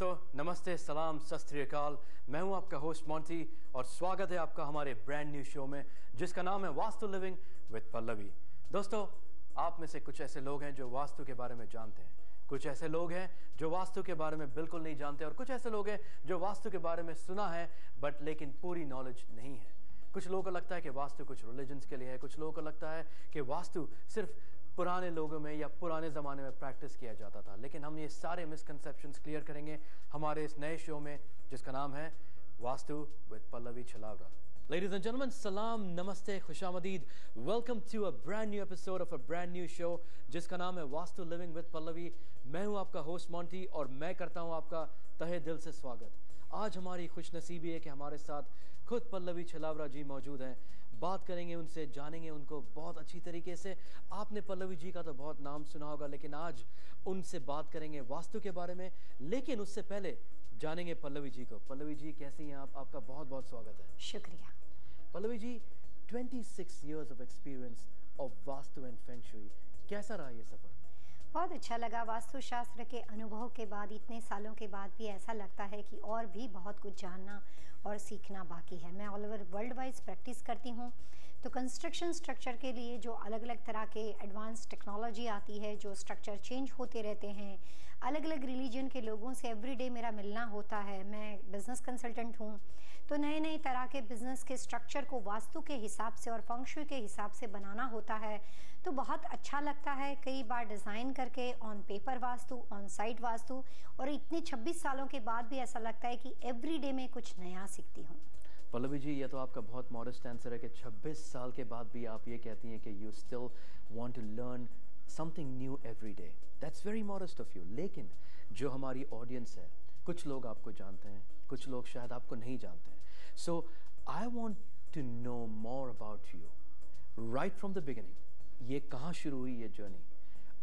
दोस्तों नमस्ते, सलाम, सत श्री अकाल। मैं हूं आपका होस्ट मोंटी और स्वागत है आपका हमारे ब्रांड न्यू शो में जिसका नाम है वास्तु लिविंग विद पल्लवी। दोस्तों, आप में से कुछ ऐसे लोग हैं जो वास्तु के बारे में जानते हैं, कुछ ऐसे लोग हैं जो वास्तु के बारे में बिल्कुल नहीं जानते और कुछ ऐसे लोग हैं जो वास्तु के बारे में सुना है बट लेकिन पूरी नॉलेज नहीं है। कुछ लोगों को लगता है कि वास्तु कुछ रिलीजन्स के लिए है, कुछ लोगों को लगता है कि वास्तु सिर्फ पुराने लोगों में या पुराने ज़माने में प्रैक्टिस किया जाता था। लेकिन हम ये सारे मिसकंसेप्शंस क्लियर करेंगे हमारे इस नए शो में जिसका नाम है वास्तु विद Pallavi Chhalawara. Ladies and gentlemen, salam, namaste, खुशामदीद। Welcome to a brand new episode of a brand new show जिसका नाम है वास्तु लिविंग विद पल्लवी। मैं हूं आपका होस्ट मोंटी और मैं करता हूं आपका तहे दिल से स्वागत। आज हमारी खुशनसीबी है कि हमारे साथ खुद पल्लवी छलावरा जी मौजूद हैं। बात करेंगे उनसे, जानेंगे उनको बहुत अच्छी तरीके से। आपने पल्लवी जी का तो बहुत नाम सुना होगा, लेकिन आज उनसे बात करेंगे वास्तु के बारे में। लेकिन उससे पहले जानेंगे पल्लवी जी को। पल्लवी जी कैसी हैं आप? आपका बहुत बहुत स्वागत है। शुक्रिया। Pallavi ji, 26 years of experience of vastu and feng shui, कैसा रहा ये सफर? बहुत अच्छा लगा। वास्तुशास्त्र के अनुभव के बाद, इतने सालों के बाद भी ऐसा लगता है कि और भी बहुत कुछ जानना और सीखना बाकी है। मैं all over world wise practice करती हूँ, तो कंस्ट्रक्शन स्ट्रक्चर के लिए जो अलग अलग तरह के एडवांस टेक्नोलॉजी आती है, जो स्ट्रक्चर चेंज होते रहते हैं, अलग अलग रिलीजन के लोगों से एवरीडे मेरा मिलना होता है। मैं बिज़नेस कंसल्टेंट हूँ, तो नए नए तरह के बिज़नेस के स्ट्रक्चर को वास्तु के हिसाब से और फेंग शुई के हिसाब से बनाना होता है। तो बहुत अच्छा लगता है कई बार डिज़ाइन करके, on paper vastu, on site vastu, और इतने 26 सालों के बाद भी ऐसा लगता है कि एवरीडे में कुछ नया सीखती हूँ। पल्लवी जी, ये तो आपका बहुत मॉडेस्ट आंसर है कि 26 साल के बाद भी आप ये कहती हैं कि you still want to learn something new every day. That's very modest of you. लेकिन जो हमारी ऑडियंस है, कुछ लोग आपको जानते हैं, कुछ लोग शायद आपको नहीं जानते हैं। So I want to know more about you right from the beginning. ये कहाँ शुरू हुई ये जर्नी?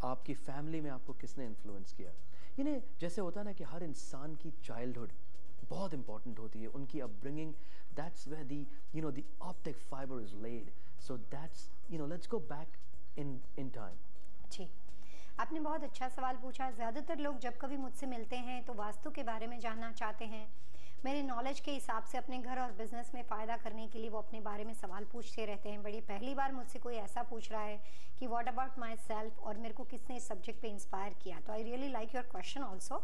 आपकी फैमिली में आपको किसने इन्फ्लुएंस किया? यानी जैसे होता है ना कि हर इंसान की चाइल्डहुड बहुत इंपॉर्टेंट होती है, उनकी upbringing, that's where the optic fibre is laid. So that's let's go back in time. जी, आपने बहुत अच्छा सवाल पूछा। ज़्यादातर लोग जब कभी मुझसे मिलते हैं तो वास्तु के बारे में जानना चाहते हैं। मेरे नॉलेज के हिसाब से अपने घर और बिज़नेस में फ़ायदा करने के लिए वो अपने बारे में सवाल पूछते रहते हैं। बड़ी पहली बार मुझसे कोई ऐसा पूछ रहा है कि व्हाट अबाउट माई सेल्फ, और मेरे को किसने इस सब्जेक्ट पे इंस्पायर किया। तो I really like your question also,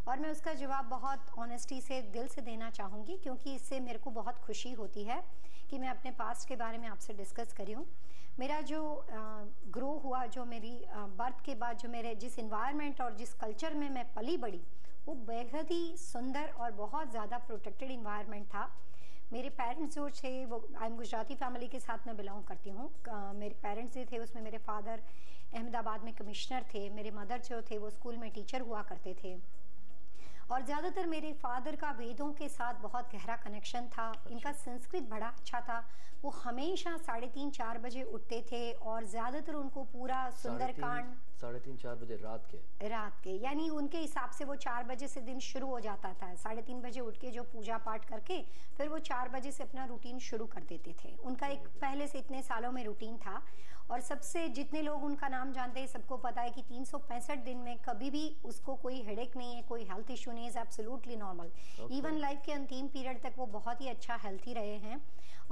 और मैं उसका जवाब बहुत ऑनेस्टी से, दिल से देना चाहूँगी, क्योंकि इससे मेरे को बहुत खुशी होती है कि मैं अपने पास्ट के बारे में आपसे डिस्कस करी हूँ। मेरा जो ग्रो हुआ, जो मेरी बर्थ के बाद जो मेरे जिस इन्वायरमेंट और जिस कल्चर में मैं पली बड़ी, वो बेहद ही सुंदर और बहुत ज़्यादा प्रोटेक्टेड इन्वायरमेंट था। मेरे पेरेंट्स जो थे, वो आई एम गुजराती फैमिली के साथ मैं बिलोंग करती हूँ। मेरे पेरेंट्स जो थे उसमें मेरे फादर अहमदाबाद में कमिश्नर थे, मेरे मदर जो थे वो स्कूल में टीचर हुआ करते थे, और ज़्यादातर मेरे फादर का वेदों के साथ बहुत गहरा कनेक्शन था। इनका संस्कृत बड़ा अच्छा था। वो हमेशा 3:30-4 बजे उठते थे और ज़्यादातर उनको पूरा सुंदरकांड 3:30-4 बजे रात के यानी उनके हिसाब से वो 4 बजे से दिन शुरू हो जाता था। 3:30 बजे उठ के जो पूजा पाठ करके फिर वो 4 बजे से अपना रूटीन शुरू कर देते थे। उनका एक पहले से इतने सालों में रूटीन था, और सबसे जितने लोग उनका नाम जानते हैं सबको पता है कि 365 दिन में कभी भी उसको कोई हेडेक नहीं है, कोई हेल्थ इशू नहीं है, एब्सोल्युटली नॉर्मल। इवन लाइफ के अंतिम पीरियड तक वो बहुत ही अच्छा हेल्थी रहे हैं,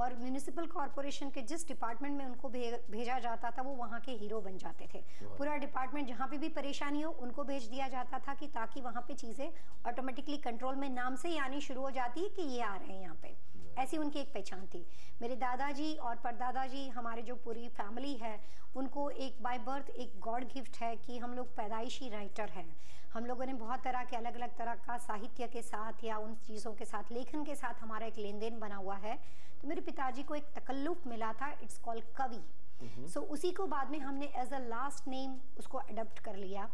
और म्यूनिसिपल कॉर्पोरेशन के जिस डिपार्टमेंट में उनको भेजा जाता था वो वहाँ के हीरो बन जाते थे। पूरा डिपार्टमेंट जहाँ पे भी परेशानी हो उनको भेज दिया जाता था, कि ताकि वहाँ पे चीज़ें ऑटोमेटिकली कंट्रोल में नाम से ही आनी शुरू हो जाती है कि ये आ रहे हैं यहाँ पे। ऐसी उनकी एक पहचान थी। मेरे दादाजी और परदादाजी, हमारे जो पूरी फैमिली है, उनको एक बाय बर्थ एक गॉड गिफ्ट है कि हम लोग पैदाइशी राइटर हैं। हम लोगों ने बहुत तरह के अलग अलग तरह का साहित्य के साथ या उन चीज़ों के साथ, लेखन के साथ हमारा एक लेन देन बना हुआ है। तो मेरे पिताजी को एक तकल्लुफ मिला था, इट्स कॉल्ड कवि। सो उसी को बाद में हमने एज अ लास्ट नेम उसको अडॉप्ट कर लिया।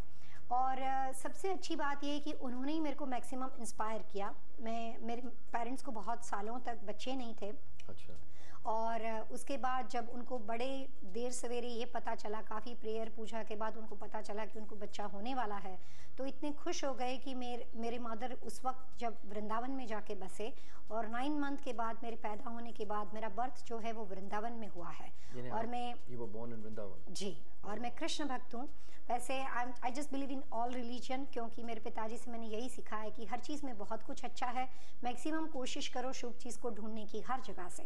और सबसे अच्छी बात यह है कि उन्होंने ही मेरे को मैक्सिमम इंस्पायर किया। मेरे पेरेंट्स को बहुत सालों तक बच्चे नहीं थे। अच्छा। और उसके बाद जब उनको बड़े देर सवेरे ये पता चला, काफ़ी प्रेयर पूजा के बाद उनको पता चला कि उनको बच्चा होने वाला है, तो इतने खुश हो गए कि मेरे मदर उस वक्त जब वृंदावन में जाके बसे, और 9 मंथ के बाद, मेरे पैदा होने के बाद, मेरा बर्थ जो है वो वृंदावन में हुआ है। और मैं You were born in Vrindavan. जी, और मैं कृष्ण भक्त हूँ। वैसे I just believe in all religion, क्योंकि मेरे पिताजी से मैंने यही सीखा है कि हर चीज़ में बहुत कुछ अच्छा है, मैक्सिमम कोशिश करो शुभ चीज़ को ढूंढने की हर जगह से।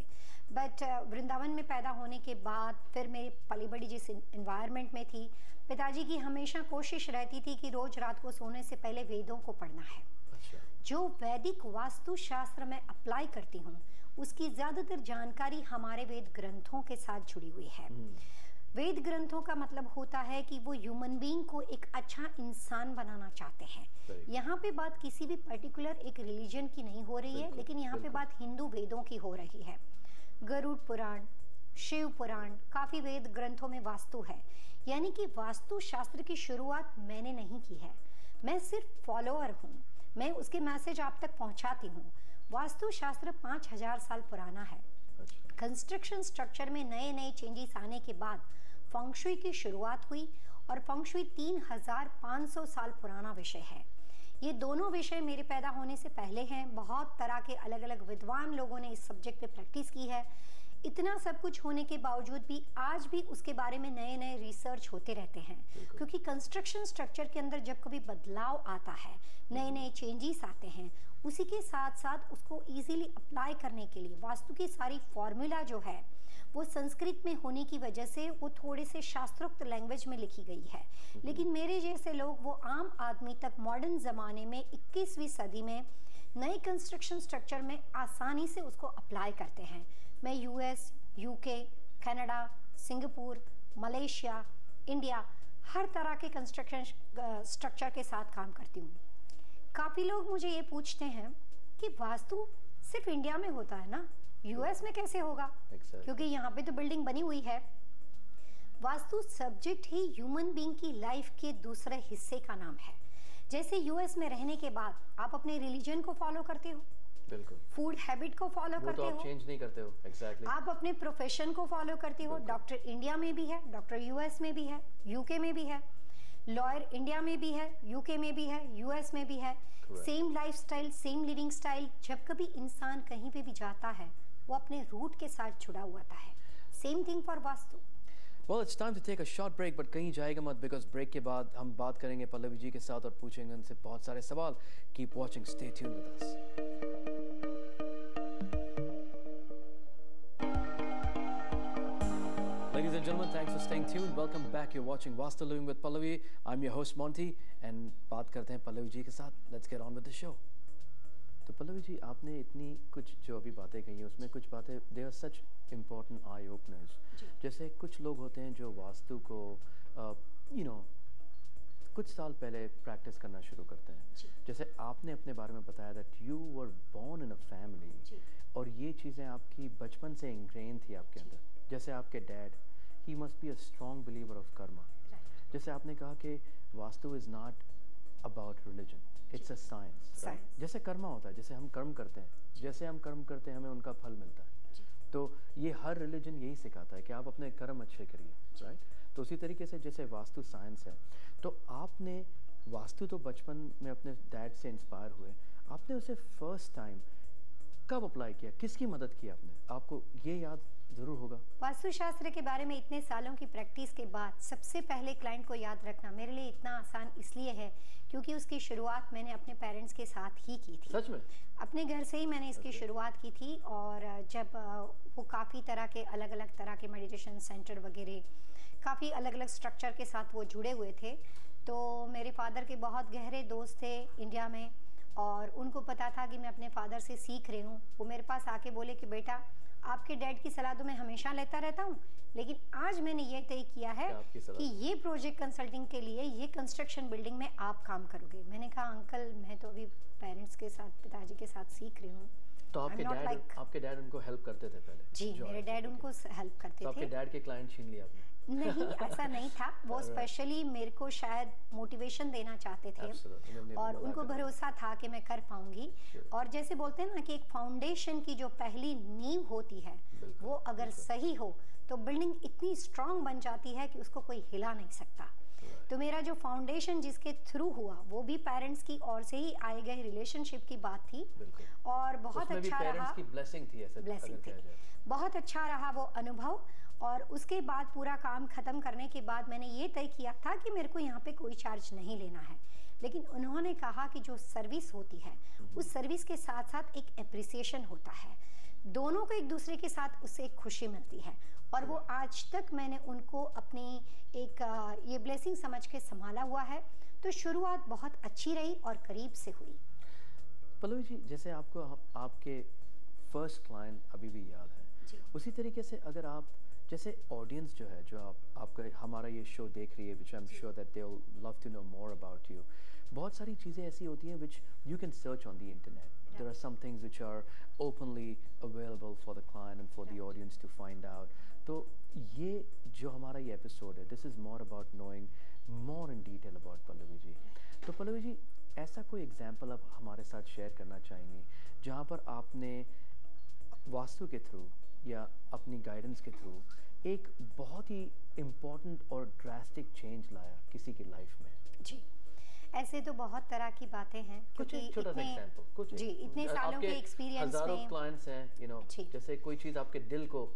बट वृंदावन में पैदा होने के बाद फिर मेरी पली बड़ी जिस इन्वायरमेंट में थी, पिताजी की हमेशा कोशिश रहती थी कि रोज़ रात को सोने से पहले वेदों को पढ़ना है। अच्छा। जो वैदिक वास्तुशास्त्र में अप्लाई करती हूँ उसकी ज़्यादातर जानकारी हमारे वेद ग्रंथों के साथ जुड़ी हुई है। वेद ग्रंथों का मतलब होता है कि वो ह्यूमन बीइंग को एक अच्छा इंसान बनाना चाहते हैं। यहाँ पे बात किसी भी पर्टिकुलर एक रिलीजन की नहीं हो रही है, लेकिन यहाँ पे बात हिंदू वेदों की हो रही है। गरुड़ पुराण, शिव पुराण, काफ़ी वेद ग्रंथों में वास्तु है। यानी कि वास्तु शास्त्र की शुरुआत मैंने नहीं की है, मैं सिर्फ फॉलोअर हूँ। मैं उसके मैसेज आप तक पहुँचाती हूँ। वास्तु शास्त्र 5000 साल पुराना है। कंस्ट्रक्शन स्ट्रक्चर में नए नए चेंजेस आने के बाद फंगशुई की शुरुआत हुई, और फंगशुई 3500 साल पुराना विषय है। ये दोनों विषय मेरे पैदा होने से पहले हैं। बहुत तरह के अलग अलग विद्वान लोगों ने इस सब्जेक्ट पे प्रैक्टिस की है। इतना सब कुछ होने के बावजूद भी आज भी उसके बारे में नए नए रिसर्च होते रहते हैं, क्योंकि कंस्ट्रक्शन स्ट्रक्चर के अंदर जब कभी बदलाव आता है, नए नए चेंजेस आते हैं, उसी के साथ साथ उसको इजीली अप्लाई करने के लिए वास्तु की सारी फॉर्मूला जो है वो संस्कृत में होने की वजह से वो थोड़े से शास्त्रोक्त लैंग्वेज में लिखी गई है। लेकिन मेरे जैसे लोग वो आम आदमी तक मॉडर्न ज़माने में 21वीं सदी में नए कंस्ट्रक्शन स्ट्रक्चर में आसानी से उसको अप्लाई करते हैं। मैं US, UK, Canada, Singapore, Malaysia, India, हर तरह के कंस्ट्रक्शन स्ट्रक्चर के साथ काम करती हूँ। काफ़ी लोग मुझे ये पूछते हैं कि वास्तु सिर्फ इंडिया में होता है ना, यूएस में कैसे होगा? क्योंकि यहाँ पे तो बिल्डिंग बनी हुई है। वास्तु सब्जेक्ट ही ह्यूमन बीइंग की लाइफ के दूसरे हिस्से का नाम है। जैसे यूएस में रहने के बाद आप अपने रिलीजन को फॉलो करते हो, बिल्कुल, फूड हैबिट को फॉलो करते हो, आप चेंज नहीं करते हो। एग्जैक्टली। आप अपने प्रोफेशन को फॉलो करते हो। डॉक्टर इंडिया में भी है, डॉक्टर यूएस में भी है, यूके में भी है, लॉयर इंडिया में भी है, यूके में भी है, यूएस में भी है। Same lifestyle, same living style. जब कभी इंसान कहीं पे भी जाता है वो अपने रूट के साथ जुड़ा हुआ है। Same thing for vastu. Well, it's time to take a short break, but कहीं जाएगा मत, because break के बाद हम बात करेंगे पल्लवी जी के साथ और पूछेंगे उनसे बहुत सारे सवाल। Keep watching, stay tuned with us. Ladies and gentlemen, thanks for staying tuned. Welcome back. You're watching Vastu Living with Pallavi. I'm your host Monty, and बात करते हैं पल्लवी जी के साथ. Let's get on with the show. तो पल्लवी जी, आपने इतनी कुछ जो अभी बातें कही हैं उसमें कुछ बातें they are such important eye openers. जैसे कुछ लोग होते हैं जो वास्तु को कुछ साल पहले प्रैक्टिस करना शुरू करते हैं। जैसे आपने अपने बारे में बताया that you were born in a family, और ये चीज़ें आपकी बचपन से इंग्रेन थी आपके अंदर। जैसे आपके dad, he must be a strong believer of Karma. जैसे आपने कहा कि vastu is not about religion, it's a science. जैसे कर्मा होता है, जैसे हम कर्म करते हैं, जैसे हम कर्म करते हैं हमें उनका फल मिलता है। तो ये हर रिलीजन यही सिखाता है कि आप अपने कर्म अच्छे करिए, राइट? तो उसी तरीके से जैसे वास्तु साइंस है, तो आपने वास्तु तो बचपन में अपने डैड से इंस्पायर हुए, आपने उसे फर्स्ट टाइम कब अप्लाई किया, किसकी मदद की आपने? आपको ये याद जरूर होगा। वास्तुशास्त्र के बारे में इतने सालों की प्रैक्टिस के बाद सबसे पहले क्लाइंट को याद रखना मेरे लिए इतना आसान इसलिए है क्योंकि उसकी शुरुआत मैंने अपने पेरेंट्स के साथ ही की थी। सच में? अपने घर से ही मैंने इसकी शुरुआत की थी। और जब वो काफ़ी तरह के अलग अलग तरह के मेडिटेशन सेंटर वगैरह काफ़ी अलग अलग स्ट्रक्चर के साथ वो जुड़े हुए थे, तो मेरे फादर के बहुत गहरे दोस्त थे इंडिया में, और उनको पता था कि मैं अपने फादर से सीख रही हूँ। वो मेरे पास आके बोले कि बेटा, आपके डैड की सलाह तो मैं हमेशा लेता रहता हूँ, लेकिन आज मैंने ये तय किया है कि ये प्रोजेक्ट कंसल्टिंग के लिए ये कंस्ट्रक्शन बिल्डिंग में आप काम करोगे। मैंने कहा अंकल, मैं तो अभी पेरेंट्स के साथ, पिताजी के साथ सीख रही हूँ। तो आपके डैड उनको हेल्प करते थे पहले? जी, मेरे डैड उनको हेल्प करते थे। तो आपके डैड के क्लाइंट छीन लिया आपने? नहीं, ऐसा नहीं था। वो स्पेशली मेरे को शायद मोटिवेशन देना चाहते थे और उनको भरोसा था कि मैं कर पाऊंगी। और जैसे बोलते हैं ना कि एक फाउंडेशन की जो पहली नींव होती है वो अगर सही हो तो बिल्डिंग इतनी स्ट्रांग बन जाती है कि उसको कोई हिला नहीं सकता। तो मेरा जो फाउंडेशन जिसके थ्रू हुआ वो भी पेरेंट्स की ओर से ही आए गए रिलेशनशिप की बात थी और बहुत अच्छा रहा। की ब्लेसिंग थी, ऐसे ब्लेसिंग थी, बहुत अच्छा रहा वो अनुभव। और उसके बाद पूरा काम खत्म करने के बाद मैंने ये तय किया था कि मेरे को यहाँ पे कोई चार्ज नहीं लेना है, लेकिन उन्होंने कहा कि जो सर्विस होती है उस सर्विस के साथ साथ एक एप्रिसिएशन होता है, दोनों को एक दूसरे के साथ उससे एक खुशी मिलती है। और वो आज तक मैंने उनको अपनी एक ये ब्लेसिंग समझ के संभाला हुआ है। तो शुरुआत बहुत अच्छी रही और करीब से हुई। पल्लवी जी, जैसे आपको आपके फर्स्ट क्लाइंट अभी भी याद है, उसी तरीके से अगर आप जैसे ऑडियंस जो है, जो आपका हमारा ये शो देख रही है, which I am sure that they will love to know more about you, बहुत सारी चीज़ें ऐसी होती हैं which you can search on the internet. There are some things which are openly available for the client and for the audience to find out. तो ये जो हमारा ये एपिसोड है, this is more about knowing more in detail about Pallavi ji. तो पल्लवी जी, ऐसा कोई example आप हमारे साथ शेयर करना चाहेंगे जहाँ पर आपने वास्तु के थ्रू या अपनी गाइडेंस के थ्रू एक बहुत ही इम्पोर्टेंट और ड्रास्टिक चेंज लाया किसी की लाइफ में? जी, ऐसे तो बहुत तरह की बातें हैं, क्योंकि छोटा सा एग्जांपल, कुछ जी इतने सालों के एक्सपीरियंस में हजारों क्लाइंट्स हैं, यू नो, जैसे कोई चीज आपके दिल को,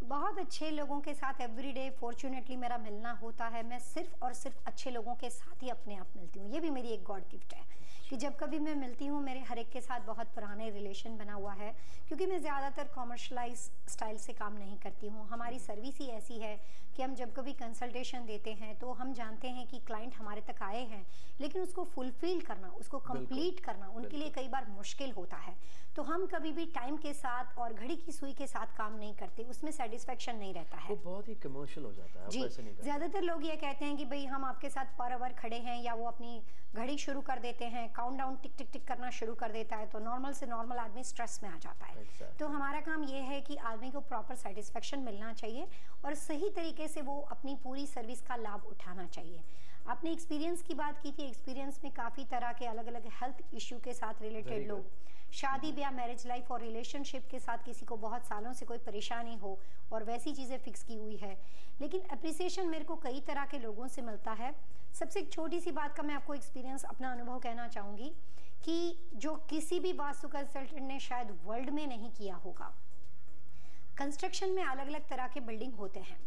बहुत अच्छे लोगों के साथ एवरीडे फॉर्चुनेटली मेरा मिलना होता है। मैं सिर्फ और सिर्फ अच्छे लोगों के साथ ही अपने आप मिलती हूँ। ये भी मेरी एक गॉड गिफ्ट है कि जब कभी मैं मिलती हूँ मेरे हर एक के साथ बहुत पुराने रिलेशन बना हुआ है, क्योंकि मैं ज़्यादातर कॉमर्शलाइज स्टाइल से काम नहीं करती हूँ। हमारी सर्विस ही ऐसी है कि हम जब कभी कंसल्टेशन देते हैं तो हम जानते हैं कि क्लाइंट हमारे तक आए हैं, लेकिन उसको फुलफिल करना, उसको कंप्लीट करना उनके लिए कई बार मुश्किल होता है। तो हम कभी भी टाइम के साथ और घड़ी की सुई के साथ काम नहीं करते, उसमें सेटिस्फेक्शन नहीं रहता है, वो बहुत ही कमर्शियल हो जाता है। जी, ज़्यादातर लोग ये कहते हैं कि भाई हम आपके साथ पर आवर खड़े हैं, या वो अपनी घड़ी शुरू कर देते हैं, काउंटडाउन टिक टिक टिक करना शुरू कर देता है, तो नॉर्मल से नॉर्मल आदमी स्ट्रेस में आ जाता है। तो हमारा काम ये है कि आदमी को प्रॉपर सेटिस्फेक्शन मिलना चाहिए और सही तरीके से वो अपनी पूरी सर्विस का लाभ उठाना चाहिए। आपने एक्सपीरियंस की बात की थी, एक्सपीरियंस में काफ़ी तरह के अलग अलग हेल्थ इश्यू के साथ रिलेटेड लोग, शादी ब्याह, मैरिज लाइफ और रिलेशनशिप के साथ किसी को बहुत सालों से कोई परेशानी हो और वैसी चीज़ें फिक्स की हुई है, लेकिन अप्रिसिएशन मेरे को कई तरह के लोगों से मिलता है। सबसे एक छोटी सी बात का मैं आपको एक्सपीरियंस, अपना अनुभव कहना चाहूँगी कि जो किसी भी वास्तु कंसल्टेंट ने शायद वर्ल्ड में नहीं किया होगा। कंस्ट्रक्शन में अलग अलग तरह के बिल्डिंग होते हैं।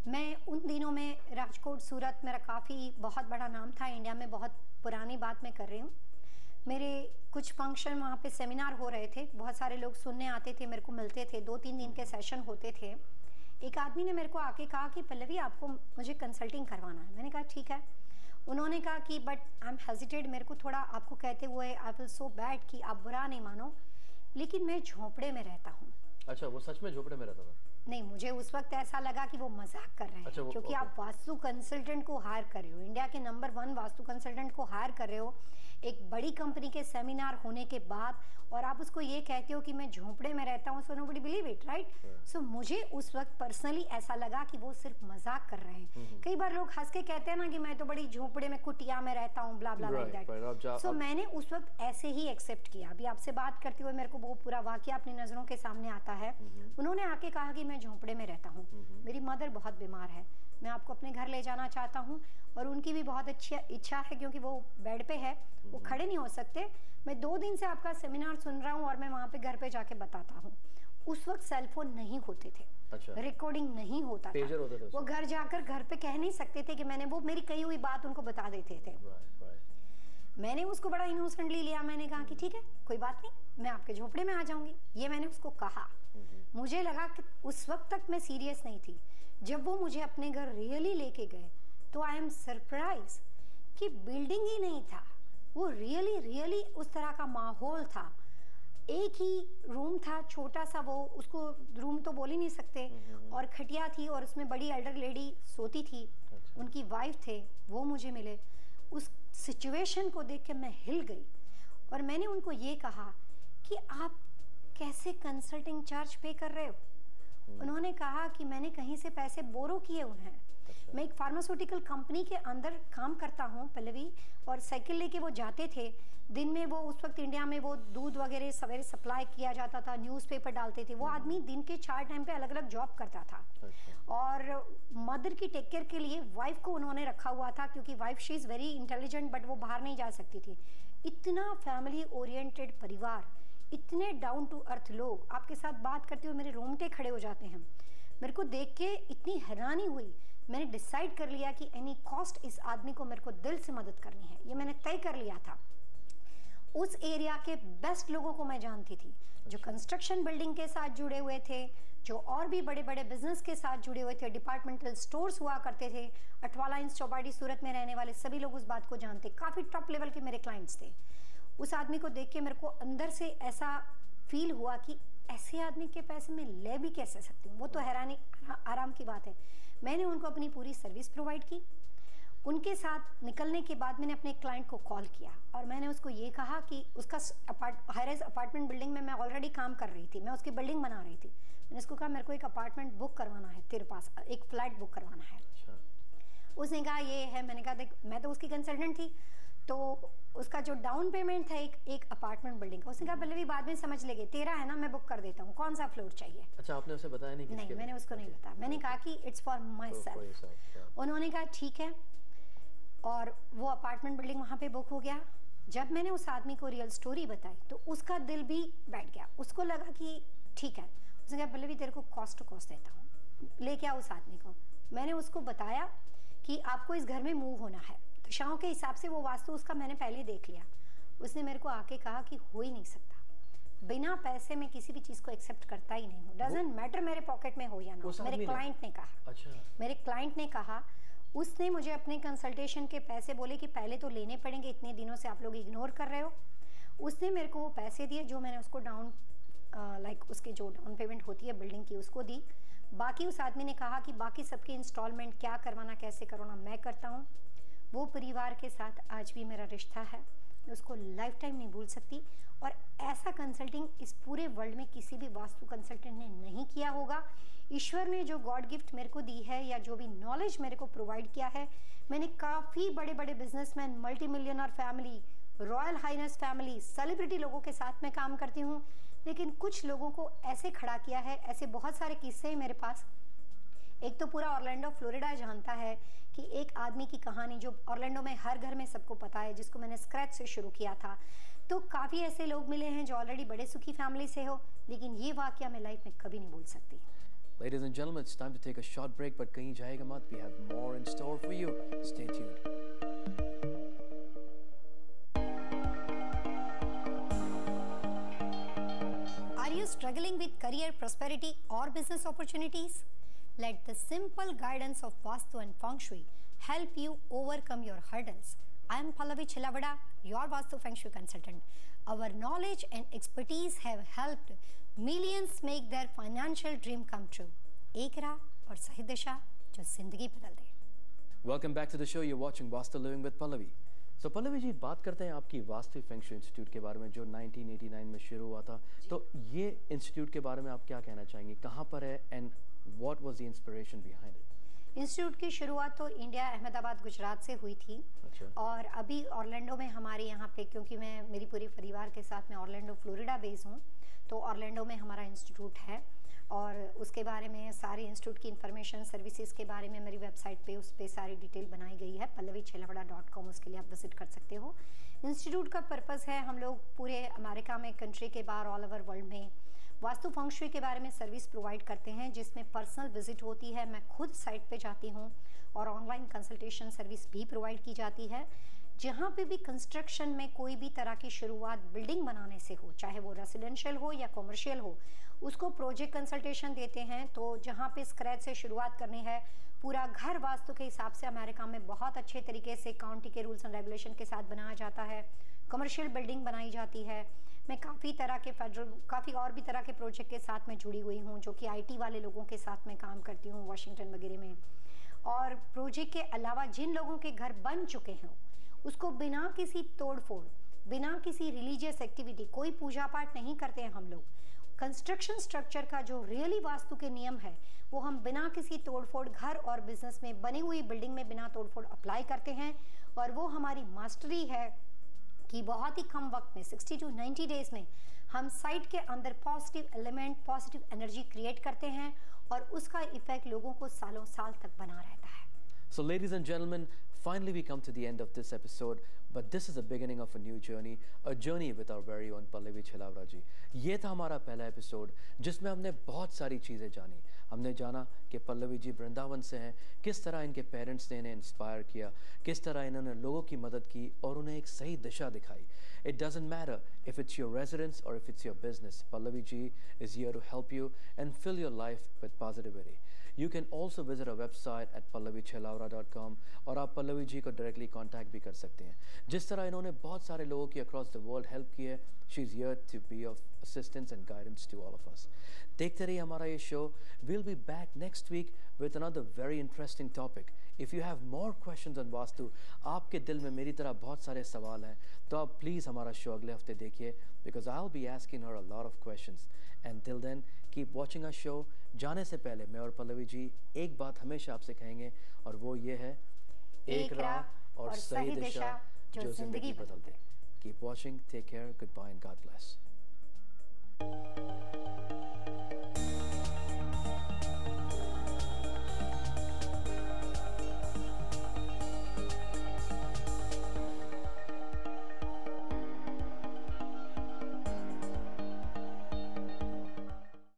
मैं उन दिनों में राजकोट, सूरत, मेरा काफ़ी बहुत बड़ा नाम था इंडिया में, बहुत पुरानी बात मैं कर रही हूँ। मेरे कुछ फंक्शन वहाँ पे सेमिनार हो रहे थे, बहुत सारे लोग सुनने आते थे, मेरे को मिलते थे, 2-3 दिन के सेशन होते थे। एक आदमी ने मेरे को आके कहा कि पल्लवी आपको मुझे कंसल्टिंग करवाना है। मैंने कहा ठीक है। उन्होंने कहा कि बट आई एम हेजिटेड, मेरे को थोड़ा आपको कहते हुए आई फील सो बैड कि आप बुरा नहीं मानो, लेकिन मैं झोंपड़े में रहता हूँ। अच्छा, वो सच में झोंपड़े में रहता था? नहीं, मुझे उस वक्त ऐसा लगा कि वो मजाक कर रहे हैं। अच्छा, क्योंकि आप वास्तु कंसल्टेंट को हायर कर रहे हो, इंडिया के नंबर 1 वास्तु कंसल्टेंट को हायर कर रहे हो एक बड़ी कंपनी के सेमिनार होने के बाद, और आप उसको ये कहते हो कि मैं झोंपड़े में रहता हूँ, so nobody believe it, right? So मुझे उस वक्त पर्सनली ऐसा लगा कि वो सिर्फ मजाक कर रहे हैं। कई बार लोग हंस के कहते हैं ना कि मैं तो बड़ी झोंपड़े में कुटिया में रहता हूँ, ब्ला ब्ला लाइक दैट। सो मैंने उस वक्त ऐसे ही एक्सेप्ट किया। अभी आपसे बात करते हुए मेरे को वो पूरा वाकया अपनी नजरों के सामने आता है। उन्होंने आके कहा कि मैं झोंपड़े में रहता हूँ, मेरी मदर बहुत बीमार है, मैं आपको अपने घर ले जाना चाहता हूँ, और उनकी भी बहुत अच्छी इच्छा है क्योंकि वो बेड पे है, वो खड़े नहीं हो सकते। मैं 2 दिन से आपका सेमिनार सुन रहा हूँ और मैं वहाँ पे घर पे जाके बताता हूँ। उस वक्त सेलफोन नहीं होते थे, अच्छा, रिकॉर्डिंग नहीं होता था, वो घर जाकर घर पे कह नहीं सकते थे कि मैंने वो मेरी कही हुई बात उनको बता देते थे। मैंने उसको बड़ा इनोसेंटली लिया। मैंने कहा कि ठीक है, कोई बात नहीं, मैं आपके झोपड़े में आ जाऊंगी, ये मैंने उसको कहा। मुझे लगा कि उस वक्त तक मैं सीरियस नहीं थी। जब वो मुझे अपने घर रियली लेके गए तो आई एम सरप्राइज कि बिल्डिंग ही नहीं था, वो रियली उस तरह का माहौल था। एक ही रूम था, छोटा सा, वो उसको रूम तो बोल ही नहीं सकते, और खटिया थी और उसमें बड़ी एल्डर लेडी सोती थी, उनकी वाइफ थे, वो मुझे मिले। उस सिचुएशन को देख के मैं हिल गई और मैंने उनको ये कहा कि आप कैसे कंसल्टिंग चार्ज पे कर रहे हो? उन्होंने कहा कि मैंने कहीं से पैसे बोरो किए हुए हैं। मैं एक फार्मास्यूटिकल कंपनी के अंदर काम करता हूँ पल्लवी, और साइकिल लेके वो जाते थे। दिन में वो उस वक्त इंडिया में वो दूध वगैरह सवेरे सप्लाई किया जाता था, न्यूज़पेपर डालते थे। वो आदमी दिन के 4 टाइम पे अलग अलग जॉब करता था। और मदर की टेक केयर के लिए वाइफ को उन्होंने रखा हुआ था, क्योंकि wife she is very intelligent, but वो बाहर नहीं जा सकती थी। इतना फैमिली ओरिएंटेड परिवार, इतने डाउन टू अर्थ लोग, आपके साथ बात करते हुए मेरे रोंगटे खड़े हो जाते हैं। मेरे को देख के इतनी हैरानी हुई। मैंने डिसाइड कर लिया कि एनी कॉस्ट इस आदमी को मेरे को दिल से मदद करनी है, ये मैंने तय कर लिया था। उस एरिया के बेस्ट लोगों को मैं जानती थी, जो कंस्ट्रक्शन बिल्डिंग के साथ जुड़े हुए थे, जो और भी बड़े बड़े बिजनेस के साथ जुड़े हुए थे, डिपार्टमेंटल स्टोर्स हुआ करते थे, अठवाला इंच चौपाटी सूरत में रहने वाले सभी लोग उस बात को जानते। काफ़ी टॉप लेवल के मेरे क्लाइंट्स थे। उस आदमी को देख के मेरे को अंदर से ऐसा फील हुआ कि ऐसे आदमी के पैसे में ले भी कैसे सकती हूँ। वो तो हैरानी आराम की बात है। मैंने उनको अपनी पूरी सर्विस प्रोवाइड की। उनके साथ निकलने के बाद मैंने अपने क्लाइंट को कॉल किया और मैंने उसको ये कहा कि उसका हाई राइज अपार्टमेंट बिल्डिंग में मैं ऑलरेडी काम कर रही थी, मैं उसकी बिल्डिंग बना रही थी। मैंने उसको कहा मेरे को एक अपार्टमेंट बुक करवाना है तेरे पास, एक फ्लैट बुक करवाना है। उसने कहा ये है। मैंने कहा देख, मैं तो उसकी कंसल्टेंट थी, तो उसका जो डाउन पेमेंट था एक अपार्टमेंट बिल्डिंग का, उसने कहा पहले भी बाद में समझ लेंगे, तेरा है ना, मैं बुक कर देता हूँ, कौन सा फ्लोर चाहिए। अच्छा, आपने उसे बताया नहीं? नहीं, मैंने उसको नहीं बताया। मैंने कहा कि इट्स फॉर माई सेल्फ। उन्होंने कहा ठीक है, और वो अपार्टमेंट बिल्डिंग वहाँ पे बुक हो गया। जब मैंने उस आदमी को रियल स्टोरी बताई तो उसका दिल भी बैठ गया। उसको लगा कि ठीक है। उसने कहा पहले भी तेरे को कॉस्ट टू कॉस्ट देता हूँ, ले क्या उस आदमी को। मैंने उसको बताया कि आपको इस घर में मूव होना है, तो शाह के हिसाब से वो वास्तु उसका मैंने पहले देख लिया। उसने मेरे को आके कहा कि हो ही नहीं सकता, बिना पैसे में किसी भी चीज को एक्सेप्ट करता ही नहीं हूँ, डजंट मैटर मेरे पॉकेट में हो या ना। मेरे क्लाइंट ने कहा। अच्छा। मेरे क्लाइंट ने कहा, उसने मुझे अपने कंसल्टेशन के पैसे बोले कि पहले तो लेने पड़ेंगे, इतने दिनों से आप लोग इग्नोर कर रहे हो। उसने मेरे को वो पैसे दिए जो मैंने उसको डाउन उसके जो डाउन पेमेंट होती है बिल्डिंग की, उसको दी। बाकी उस आदमी ने कहा कि बाकी सबके इंस्टॉलमेंट क्या करवाना, कैसे करवाना मैं करता हूँ। वो परिवार के साथ आज भी मेरा रिश्ता है, मैं उसको लाइफ टाइम नहीं भूल सकती। और ऐसा कंसल्टिंग इस पूरे वर्ल्ड में किसी भी वास्तु कंसल्टेंट ने नहीं किया होगा। ईश्वर ने जो गॉड गिफ्ट मेरे को दी है, या जो भी नॉलेज मेरे को प्रोवाइड किया है, मैंने काफ़ी बड़े बड़े businessman, multi millionaire family, royal highness family, celebrity लोगों के साथ मैं काम करती हूँ, लेकिन कुछ लोगों को ऐसे खड़ा किया है। ऐसे बहुत सारे किस्से हैं मेरे पास। एक तो पूरा ऑरलैंडो फ्लोरिडा जानता है कि एक आदमी की कहानी जो ऑरलैंडो में हर घर में सबको पता है, जिसको मैंने स्क्रैच से शुरू किया था। तो काफ़ी ऐसे लोग मिले हैं जो ऑलरेडी बड़े सुखी फैमिली से हो, लेकिन ये वाकया मैं लाइफ में कभी नहीं भूल सकती। Ladies and gentlemen, it's time to take a short break, but कहीं जाएगा मत. We have more in store for you. Stay tuned. Are you struggling with career prosperity or business opportunities? Let the simple guidance of Vastu and Feng Shui help you overcome your hurdles. I am Pallavi Chilavada, your Vastu Feng Shui consultant. Our knowledge and expertise have helped millions make their financial dream come true. एक राह और सही दिशा जो जिंदगी बदल दे। Welcome back to the show. You're watching Vastu Living with Pallavi. So Pallavi जी, बात करते हैं आपकी वास्तु फेंग शुई इंस्टीट्यूट के बारे में जो 1989 में शुरू हुआ था। तो ये इंस्टीट्यूट के बारे में आप क्या कहना चाहेंगे, कहाँ पर है, and what was the inspiration behind it? Institute की शुरुआत तो इंडिया अहमदाबाद गुजरात से हुई थी। अच्छा। और अभी ऑरलैंडो में हमारे यहाँ पे, क्योंकि मैं मेरी पूरी परिवार के साथ मैं ऑरलैंडो फ्लोरिडा बेस हूँ, तो ऑरलैंडो में हमारा इंस्टीट्यूट है। और उसके बारे में सारे इंस्टीट्यूट की इन्फॉर्मेशन, सर्विसेज के बारे में मेरी वेबसाइट पे उस पर सारी डिटेल बनाई गई है, pallavichelavada.com। उसके लिए आप विजिट कर सकते हो। इंस्टीट्यूट का पर्पस है, हम लोग पूरे अमेरिका में, कंट्री के बाहर, ऑल ओवर वर्ल्ड में वास्तु फेंग शुई के बारे में सर्विस प्रोवाइड करते हैं, जिसमें पर्सनल विजिट होती है, मैं खुद साइट पे जाती हूँ, और ऑनलाइन कंसल्टेशन सर्विस भी प्रोवाइड की जाती है। जहाँ पे भी कंस्ट्रक्शन में कोई भी तरह की शुरुआत बिल्डिंग बनाने से हो, चाहे वो रेसिडेंशियल हो या कॉमर्शियल हो, उसको प्रोजेक्ट कंसल्टेशन देते हैं। तो जहाँ पे स्क्रैच से शुरुआत करनी है, पूरा घर वास्तु के हिसाब से अमेरिका में बहुत अच्छे तरीके से काउंटी के रूल्स एंड रेगुलेशन के साथ बनाया जाता है, कमर्शियल बिल्डिंग बनाई जाती है। मैं काफ़ी तरह के फेडरल, काफ़ी और भी तरह के प्रोजेक्ट के साथ मैं जुड़ी हुई हूँ, जो कि IT वाले लोगों के साथ मैं काम करती हूँ वाशिंगटन वगैरह में। और प्रोजेक्ट के अलावा जिन लोगों के घर बन चुके हैं, उसको बिना किसी तोड़ फोड़, बिना किसी रिलीजियस एक्टिविटी, कोई पूजा पाठ नहीं करते हैं हम लोग, कंस्ट्रक्शन स्ट्रक्चर का जो रियली वास्तु के नियम है वो हम बिना किसी तोड़फोड़ घर और बिजनेस में बनी हुई बिल्डिंग में बिना तोड़फोड़ अप्लाई करते हैं, और वो हमारी मास्टरी है कि बहुत ही कम वक्त में 60 to 90 डेज में हम साइट के अंदर positive element, positive energy create करते हैं और उसका इफेक्ट लोगों को सालों साल तक बना रहता है। So ladies and gentlemen, finally we come to the end of this episode, but this is the beginning of a new journey, a journey with our very own Pallavi Chhelawara ji. ये था हमारा पहला episode जिसमें हमने बहुत सारी चीज़ें जानी। हमने जाना कि पल्लवी जी वृंदावन से हैं, किस तरह इनके पेरेंट्स ने इन्हें इंस्पायर किया, किस तरह इन्होंने लोगों की मदद की और उन्हें एक सही दिशा दिखाई। It doesn't matter if it's your residence or if it's your business. Pallavi ji is here to help you and fill your life with positivity. You can also visit our website at pallavichhelawara.com और आप पल्लवी जी को directly contact भी कर सकते हैं। जिस तरह इन्होंने बहुत सारे लोगों की अक्रॉस द वर्ल्ड हेल्प की है, she is here to be of assistance and guidance to all of us. देखते रहिए हमारा ये शो। We'll be back next week with another very interesting topic. If you have more questions on vastu, आपके दिल में मेरी तरह बहुत सारे सवाल हैं, तो आप प्लीज़ हमारा शो अगले हफ्ते देखिए, because I'll be asking her a lot of questions. Until then, keep watching our show. जाने से पहले मैं और पल्लवी जी एक बात हमेशा आपसे कहेंगे, और वो ये है, एक राह और सही दिशा जो जिंदगी बदल दे। Keep watching, take care, goodbye and God bless.